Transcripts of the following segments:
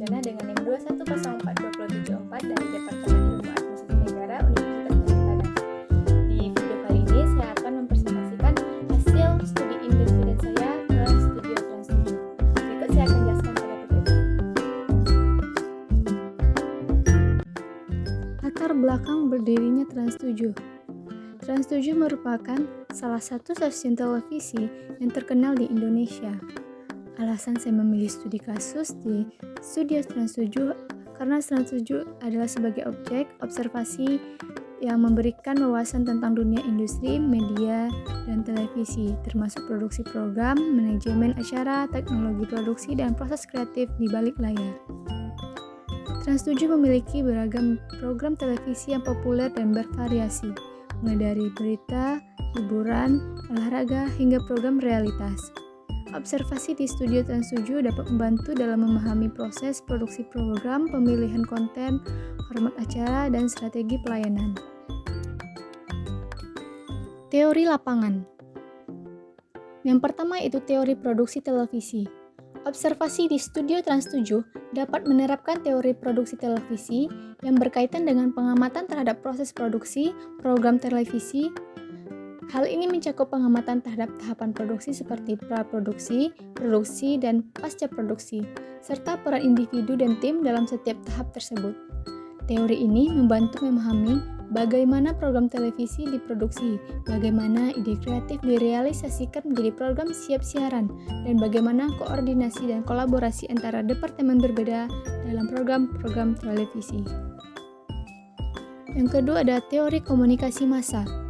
Pidana dengan NIM 2104274 dari Departemen Ilmu Administrasi Negara Universitas Gadjah Mada. Di video kali ini saya akan mempresentasikan hasil studi independen saya ke Studio Trans 7. Berikut saya akan jelaskan pada PPT. Latar belakang berdirinya Trans 7. Trans 7 merupakan salah satu stasiun televisi yang terkenal di Indonesia. Alasan saya memilih studi kasus di Studio Trans 7 karena Trans 7 adalah sebagai objek observasi yang memberikan wawasan tentang dunia industri, media, dan televisi, termasuk produksi program, manajemen acara, teknologi produksi, dan proses kreatif di balik layar. Trans 7 memiliki beragam program televisi yang populer dan bervariasi, mulai dari berita, hiburan, olahraga, hingga program realitas. Observasi di Studio Trans 7 dapat membantu dalam memahami proses produksi program, pemilihan konten, format acara, dan strategi pelayanan. Teori lapangan. Yang pertama itu teori produksi televisi. Observasi di Studio Trans 7 dapat menerapkan teori produksi televisi yang berkaitan dengan pengamatan terhadap proses produksi program televisi. Hal ini mencakup pengamatan terhadap tahapan produksi seperti praproduksi, produksi, dan pasca produksi, serta peran individu dan tim dalam setiap tahap tersebut. Teori ini membantu memahami bagaimana program televisi diproduksi, bagaimana ide kreatif direalisasikan menjadi program siap siaran, dan bagaimana koordinasi dan kolaborasi antara departemen berbeda dalam program-program televisi. Yang kedua ada teori komunikasi massa.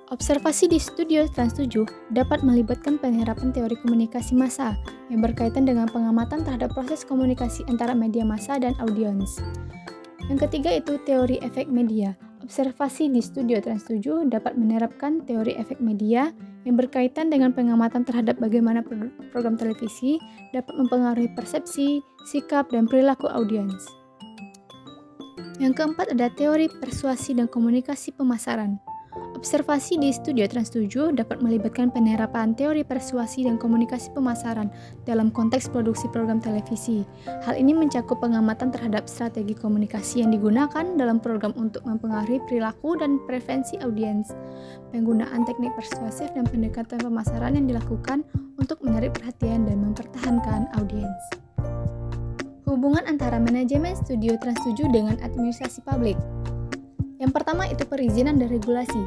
Observasi di Studio Trans 7 dapat melibatkan penerapan teori komunikasi massa yang berkaitan dengan pengamatan terhadap proses komunikasi antara media massa dan audiens. Yang ketiga itu teori efek media. Observasi di Studio Trans 7 dapat menerapkan teori efek media yang berkaitan dengan pengamatan terhadap bagaimana program televisi dapat mempengaruhi persepsi, sikap, dan perilaku audiens. Yang keempat ada teori persuasi dan komunikasi pemasaran. Observasi di Studio Trans 7 dapat melibatkan penerapan teori persuasi dan komunikasi pemasaran dalam konteks produksi program televisi. Hal ini mencakup pengamatan terhadap strategi komunikasi yang digunakan dalam program untuk mempengaruhi perilaku dan preferensi audiens, penggunaan teknik persuasif dan pendekatan pemasaran yang dilakukan untuk menarik perhatian dan mempertahankan audiens. Hubungan antara manajemen Studio Trans 7 dengan administrasi publik. Yang pertama itu perizinan dan regulasi.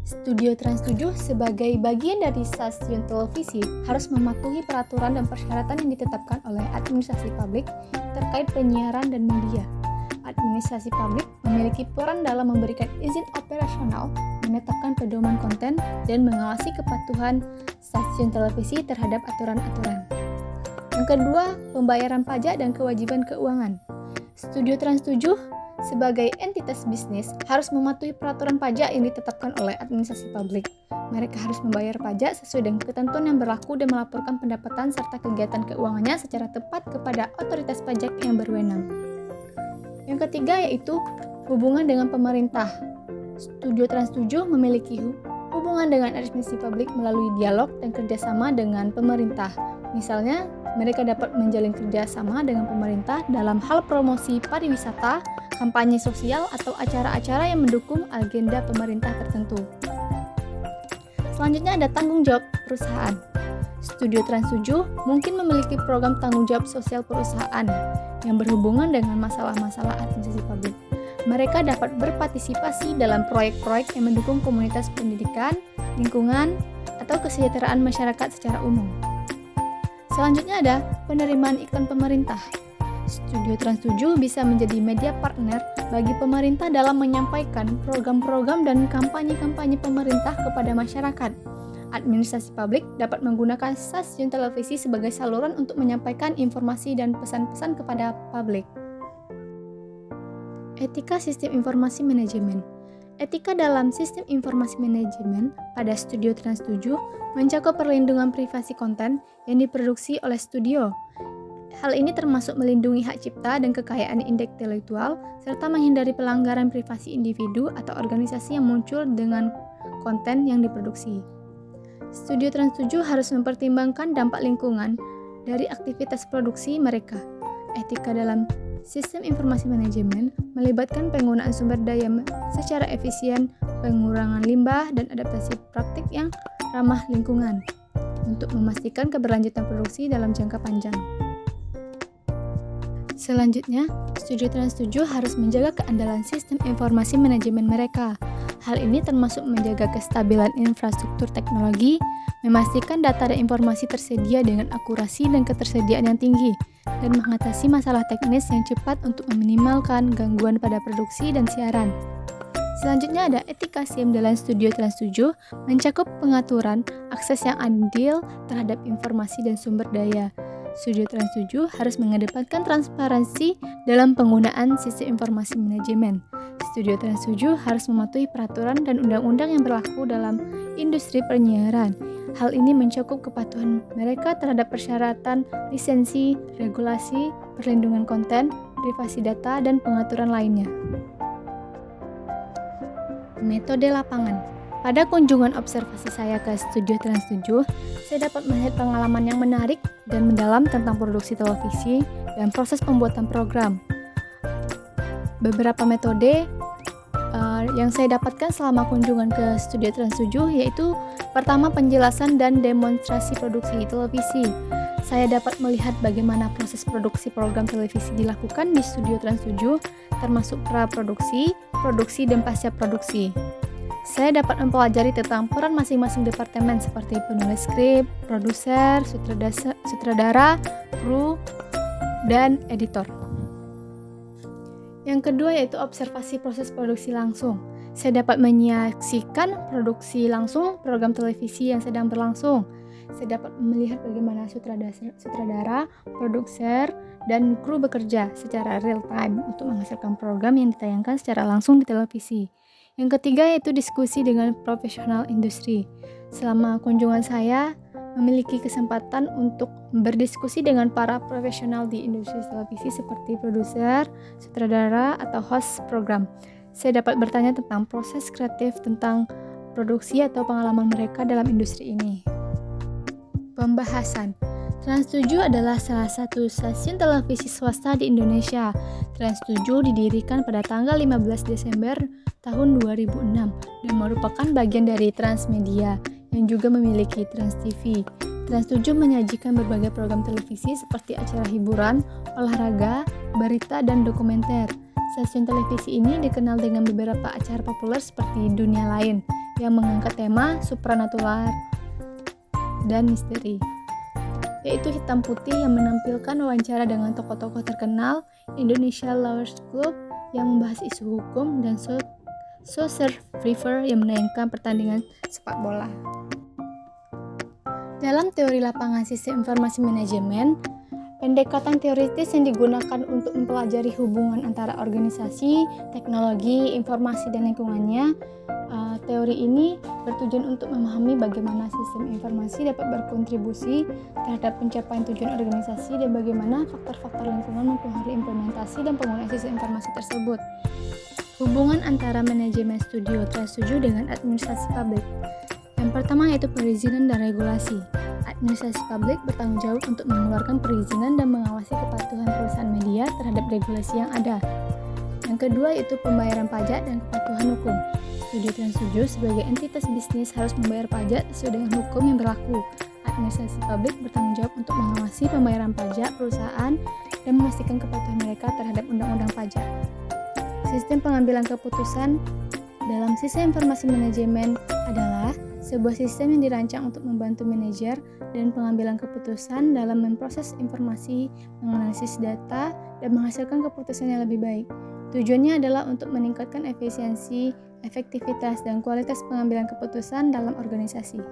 Studio Trans 7 sebagai bagian dari stasiun televisi harus mematuhi peraturan dan persyaratan yang ditetapkan oleh administrasi publik terkait penyiaran dan media. Administrasi publik memiliki peran dalam memberikan izin operasional, menetapkan pedoman konten, dan mengawasi kepatuhan stasiun televisi terhadap aturan-aturan. Yang kedua, pembayaran pajak dan kewajiban keuangan. Studio Trans 7 sebagai entitas bisnis harus mematuhi peraturan pajak yang ditetapkan oleh administrasi publik. Mereka harus membayar pajak sesuai dengan ketentuan yang berlaku dan melaporkan pendapatan serta kegiatan keuangannya secara tepat kepada otoritas pajak yang berwenang. Yang ketiga yaitu hubungan dengan pemerintah. Studio Trans 7 memiliki hubungan dengan administrasi publik melalui dialog dan kerjasama dengan pemerintah. Misalnya, mereka dapat menjalin kerjasama dengan pemerintah dalam hal promosi pariwisata, kampanye sosial, atau acara-acara yang mendukung agenda pemerintah tertentu. Selanjutnya ada tanggung jawab perusahaan. Studio Trans 7 mungkin memiliki program tanggung jawab sosial perusahaan yang berhubungan dengan masalah-masalah administrasi publik. Mereka dapat berpartisipasi dalam proyek-proyek yang mendukung komunitas pendidikan, lingkungan, atau kesejahteraan masyarakat secara umum. Selanjutnya ada penerimaan iklan pemerintah. Studio Trans 7 bisa menjadi media partner bagi pemerintah dalam menyampaikan program-program dan kampanye-kampanye pemerintah kepada masyarakat. Administrasi publik dapat menggunakan stasiun televisi sebagai saluran untuk menyampaikan informasi dan pesan-pesan kepada publik. Etika sistem informasi manajemen. Etika dalam sistem informasi manajemen pada Studio Trans 7 mencakup perlindungan privasi konten yang diproduksi oleh studio. Hal ini termasuk melindungi hak cipta dan kekayaan intelektual, serta menghindari pelanggaran privasi individu atau organisasi yang muncul dengan konten yang diproduksi. Studio Trans 7 harus mempertimbangkan dampak lingkungan dari aktivitas produksi mereka. Etika dalam Sistem informasi manajemen melibatkan penggunaan sumber daya secara efisien, pengurangan limbah, dan adaptasi praktik yang ramah lingkungan untuk memastikan keberlanjutan produksi dalam jangka panjang. Selanjutnya, Studio Trans 7 harus menjaga keandalan sistem informasi manajemen mereka. Hal ini termasuk menjaga kestabilan infrastruktur teknologi, memastikan data dan informasi tersedia dengan akurasi dan ketersediaan yang tinggi, dan mengatasi masalah teknis yang cepat untuk meminimalkan gangguan pada produksi dan siaran. Selanjutnya ada etika SIM dalam Studio Trans 7 mencakup pengaturan akses yang adil terhadap informasi dan sumber daya. Studio Trans 7 harus mengedepankan transparansi dalam penggunaan sistem informasi manajemen. Studio Trans 7 harus mematuhi peraturan dan undang-undang yang berlaku dalam industri penyiaran. Hal ini mencakup kepatuhan mereka terhadap persyaratan lisensi, regulasi, perlindungan konten, privasi data, dan pengaturan lainnya. Metode lapangan. Pada kunjungan observasi saya ke Studio Trans 7, saya dapat melihat pengalaman yang menarik dan mendalam tentang produksi televisi dan proses pembuatan program. Beberapa metode yang saya dapatkan selama kunjungan ke Studio Trans 7 yaitu pertama, penjelasan dan demonstrasi produksi televisi. Saya dapat melihat bagaimana proses produksi program televisi dilakukan di Studio Trans 7, termasuk pra-produksi, produksi, dan pasca produksi. Saya dapat mempelajari tentang peran masing-masing departemen seperti penulis skrip, produser, sutradara, kru, dan editor. Yang kedua yaitu observasi proses produksi langsung. Saya dapat menyaksikan produksi langsung program televisi yang sedang berlangsung. Saya dapat melihat bagaimana sutradara, produser, dan kru bekerja secara real time untuk menghasilkan program yang ditayangkan secara langsung di televisi. Yang ketiga yaitu diskusi dengan profesional industri. Selama kunjungan saya memiliki kesempatan untuk berdiskusi dengan para profesional di industri televisi seperti produser, sutradara, atau host program. Saya dapat bertanya tentang proses kreatif tentang produksi atau pengalaman mereka dalam industri ini. Pembahasan. Trans 7 adalah salah satu stasiun televisi swasta di Indonesia. Trans 7 didirikan pada tanggal 15 Desember tahun 2006 dan merupakan bagian dari Transmedia yang juga memiliki Trans TV. Trans 7 menyajikan berbagai program televisi seperti acara hiburan, olahraga, berita, dan dokumenter. Stasiun televisi ini dikenal dengan beberapa acara populer seperti Dunia Lain yang mengangkat tema supranatural dan misteri, yaitu Hitam Putih yang menampilkan wawancara dengan tokoh-tokoh terkenal, Indonesia Lawyers Club yang membahas isu hukum, dan So Survivor yang menayangkan pertandingan sepak bola. Dalam teori lapangan sistem informasi manajemen, pendekatan teoritis yang digunakan untuk mempelajari hubungan antara organisasi, teknologi, informasi, dan lingkungannya. Teori ini bertujuan untuk memahami bagaimana sistem informasi dapat berkontribusi terhadap pencapaian tujuan organisasi dan bagaimana faktor-faktor lingkungan mempengaruhi implementasi dan penggunaan sistem informasi tersebut. Hubungan antara manajemen Studio Trans 7 dengan administrasi publik. Yang pertama yaitu perizinan dan regulasi. Administrasi publik bertanggung jawab untuk mengeluarkan perizinan dan mengawasi kepatuhan perusahaan media terhadap regulasi yang ada. Yang kedua yaitu pembayaran pajak dan kepatuhan hukum. Studio Trans 7 sebagai entitas bisnis harus membayar pajak sesuai dengan hukum yang berlaku. Administrasi publik bertanggung jawab untuk mengawasi pembayaran pajak perusahaan dan memastikan kepatuhan mereka terhadap undang-undang pajak. Sistem pengambilan keputusan dalam sistem informasi manajemen adalah sebuah sistem yang dirancang untuk membantu manajer dan pengambilan keputusan dalam memproses informasi, menganalisis data, dan menghasilkan keputusan yang lebih baik. Tujuannya adalah untuk meningkatkan efisiensi, efektivitas, dan kualitas pengambilan keputusan dalam organisasi.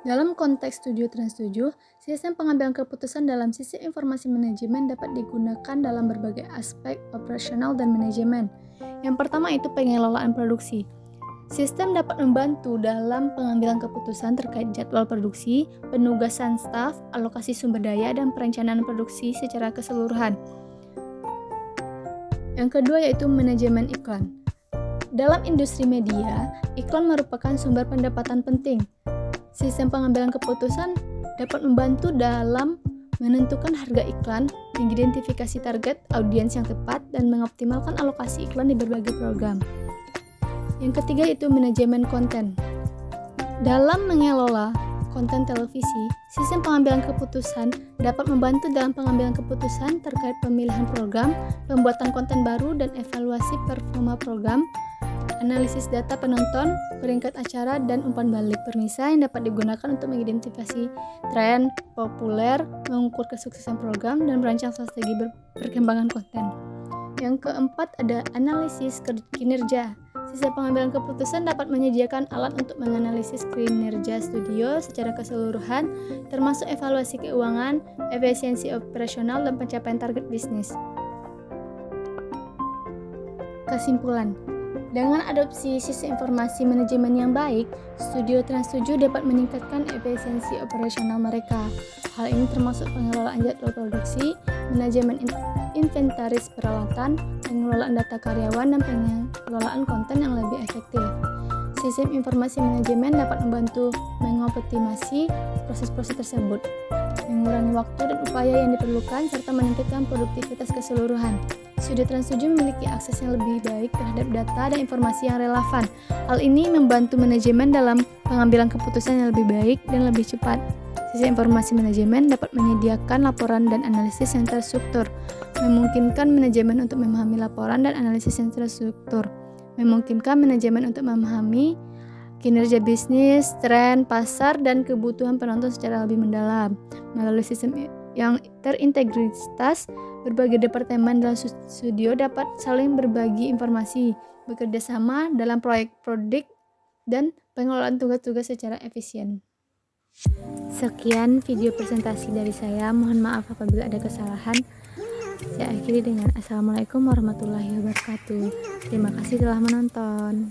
Dalam konteks Studio Trans 7, sistem pengambilan keputusan dalam sistem informasi manajemen dapat digunakan dalam berbagai aspek operasional dan manajemen. Yang pertama itu pengelolaan produksi. Sistem dapat membantu dalam pengambilan keputusan terkait jadwal produksi, penugasan staf, alokasi sumber daya, dan perencanaan produksi secara keseluruhan. Yang kedua yaitu manajemen iklan. Dalam industri media, iklan merupakan sumber pendapatan penting. Sistem pengambilan keputusan dapat membantu dalam menentukan harga iklan, mengidentifikasi target audiens yang tepat, dan mengoptimalkan alokasi iklan di berbagai program. Yang ketiga itu manajemen konten. Dalam mengelola konten televisi, sistem pengambilan keputusan dapat membantu dalam pengambilan keputusan terkait pemilihan program, pembuatan konten baru, dan evaluasi performa program, analisis data penonton, peringkat acara, dan umpan balik pemirsa yang dapat digunakan untuk mengidentifikasi tren populer, mengukur kesuksesan program, dan merancang strategi perkembangan konten. Yang keempat ada analisis kinerja. Sistem pengambilan keputusan dapat menyediakan alat untuk menganalisis kinerja studio secara keseluruhan, termasuk evaluasi keuangan, efisiensi operasional, dan pencapaian target bisnis. Kesimpulan, dengan adopsi sistem informasi manajemen yang baik, studio Trans 7 dapat meningkatkan efisiensi operasional mereka. Hal ini termasuk pengelolaan jadwal produksi, manajemen inventaris peralatan, pengelolaan data karyawan, dan pengelolaan konten yang lebih efektif. Sistem informasi manajemen dapat membantu mengoptimasi proses-proses tersebut, mengurangi waktu dan upaya yang diperlukan, serta meningkatkan produktivitas keseluruhan. Studio Trans 7 memiliki akses yang lebih baik terhadap data dan informasi yang relevan. Hal ini membantu manajemen dalam pengambilan keputusan yang lebih baik dan lebih cepat. Sistem informasi manajemen dapat menyediakan laporan dan analisis yang terstruktur, memungkinkan manajemen untuk memahami laporan dan analisis yang terstruktur, memungkinkan manajemen untuk memahami kinerja bisnis, tren, pasar, dan kebutuhan penonton secara lebih mendalam. Melalui sistem yang terintegritas, berbagai departemen dalam studio dapat saling berbagi informasi, bekerja sama dalam proyek-proyek, dan pengelolaan tugas-tugas secara efisien. Sekian video presentasi dari saya. Mohon maaf apabila ada kesalahan. Saya akhiri dengan Assalamualaikum warahmatullahi wabarakatuh. Terima kasih telah menonton.